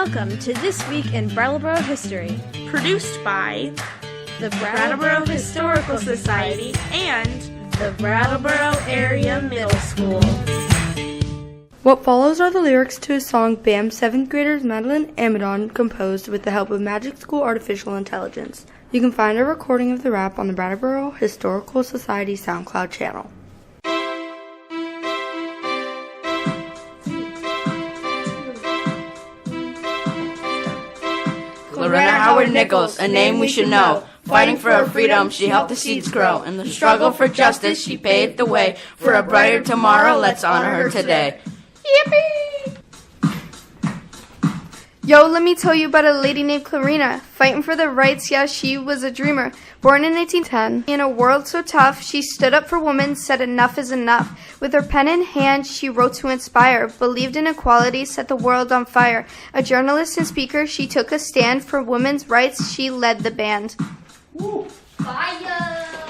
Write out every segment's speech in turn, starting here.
Welcome to This Week in Brattleboro History, produced by the Brattleboro Historical Society and the Brattleboro Area Middle School. What follows are the lyrics to a song BAM 7th graders Madeline Amidon composed with the help of Magic School Artificial Intelligence. You can find a recording of the rap on the Brattleboro Historical Society SoundCloud channel. Clarina Howard Nichols, a name we should know. Fighting for our freedom, she helped the seeds grow. In the struggle for justice, she paved the way. For a brighter tomorrow, let's honor her today. Yippee! Yo, let me tell you about a lady named Clarina, fighting for the rights. Yeah, she was a dreamer. Born in 1810, in a world so tough, she stood up for women, said enough is enough. With her pen in hand, she wrote to inspire, believed in equality, set the world on fire. A journalist and speaker, she took a stand for women's rights, she led the band. Woo! Fire!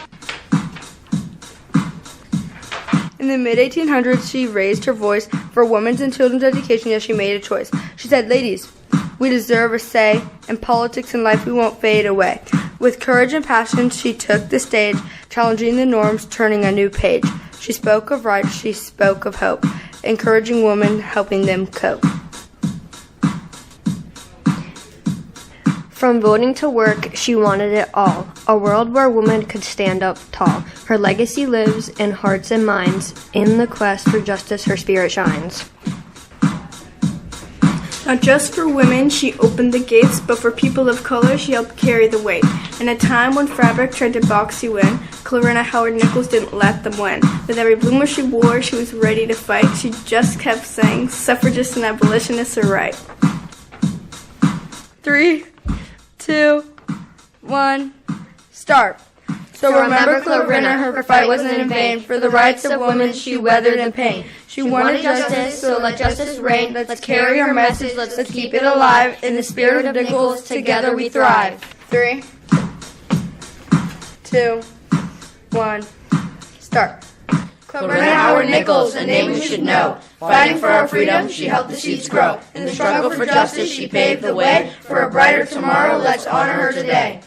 In the mid-1800s, she raised her voice for women's and children's education as she made a choice. She said, "Ladies, we deserve a say. In politics and life, we won't fade away." With courage and passion, she took the stage, challenging the norms, turning a new page. She spoke of rights, she spoke of hope, encouraging women, helping them cope. From voting to work, she wanted it all. A world where women could stand up tall. Her legacy lives in hearts and minds. In the quest for justice, her spirit shines. Not just for women, she opened the gates, but for people of color, she helped carry the weight. In a time when fabric tried to box you in, Clarina Howard Nichols didn't let them win. With every bloomer she wore, she was ready to fight. She just kept saying, suffragists and abolitionists are right. 3, 2, 1, start. So remember Clarina, her fight wasn't in vain. For the rights of women, she weathered in pain. She wanted justice, so let justice reign. Let's carry our message, let's keep it alive. In the spirit of Nichols, together we thrive. 3, 2, 1, start. Clarina Howard Nichols, a name we should know. Fighting for our freedom, she helped the seeds grow. In the struggle for justice, she paved the way. For a brighter tomorrow, let's honor her today.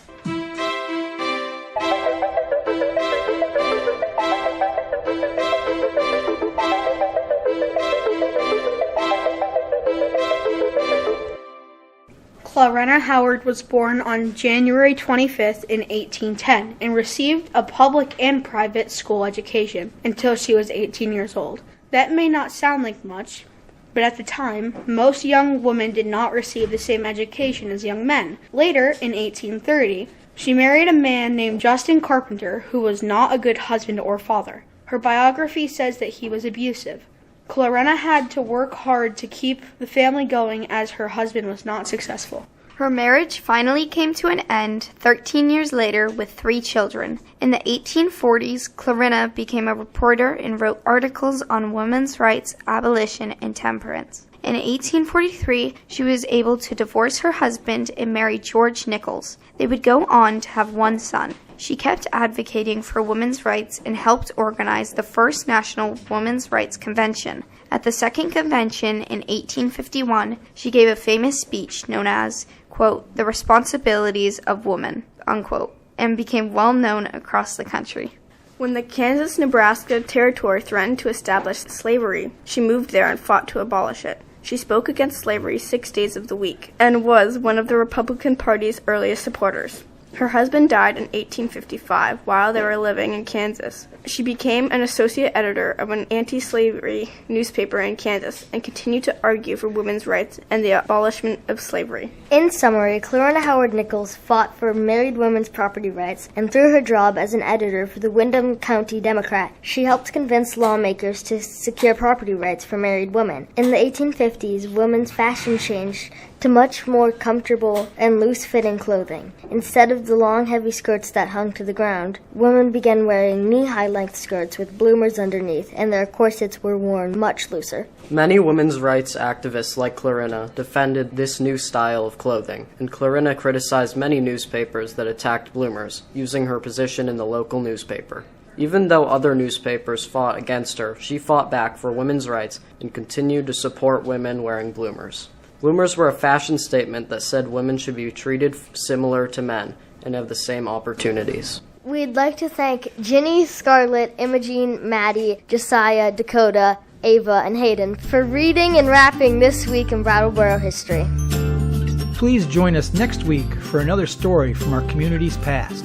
Clarina Howard was born on January 25th in 1810 and received a public and private school education until she was 18 years old. That may not sound like much, but at the time, most young women did not receive the same education as young men. Later, in 1830, she married a man named Justin Carpenter who was not a good husband or father. Her biography says that he was abusive. Clarina had to work hard to keep the family going as her husband was not successful. Her marriage finally came to an end 13 years later with 3 children. In the 1840s, Clarina became a reporter and wrote articles on women's rights, abolition, and temperance. In 1843, she was able to divorce her husband and marry George Nichols. They would go on to have 1 son. She kept advocating for women's rights and helped organize the first National Women's Rights Convention. At the second convention in 1851, she gave a famous speech known as, quote, "The Responsibilities of Woman," unquote, and became well known across the country. When the Kansas-Nebraska Territory threatened to establish slavery, she moved there and fought to abolish it. She spoke against slavery 6 days of the week and was one of the Republican Party's earliest supporters. Her husband died in 1855 while they were living in Kansas. She became an associate editor of an anti-slavery newspaper in Kansas and continued to argue for women's rights and the abolishment of slavery. In summary, Clarina Howard Nichols fought for married women's property rights, and through her job as an editor for the Windham County Democrat, she helped convince lawmakers to secure property rights for married women. In the 1850s, women's fashion changed to much more comfortable and loose-fitting clothing. Instead of the long, heavy skirts that hung to the ground, women began wearing knee-high-length skirts with bloomers underneath, and their corsets were worn much looser. Many women's rights activists like Clarina defended this new style of clothing, and Clarina criticized many newspapers that attacked bloomers, using her position in the local newspaper. Even though other newspapers fought against her, she fought back for women's rights and continued to support women wearing bloomers. Bloomers were a fashion statement that said women should be treated similar to men and have the same opportunities. We'd like to thank Ginny, Scarlett, Imogene, Maddie, Josiah, Dakota, Ava, and Hayden for reading and rapping this week in Brattleboro history. Please join us next week for another story from our community's past.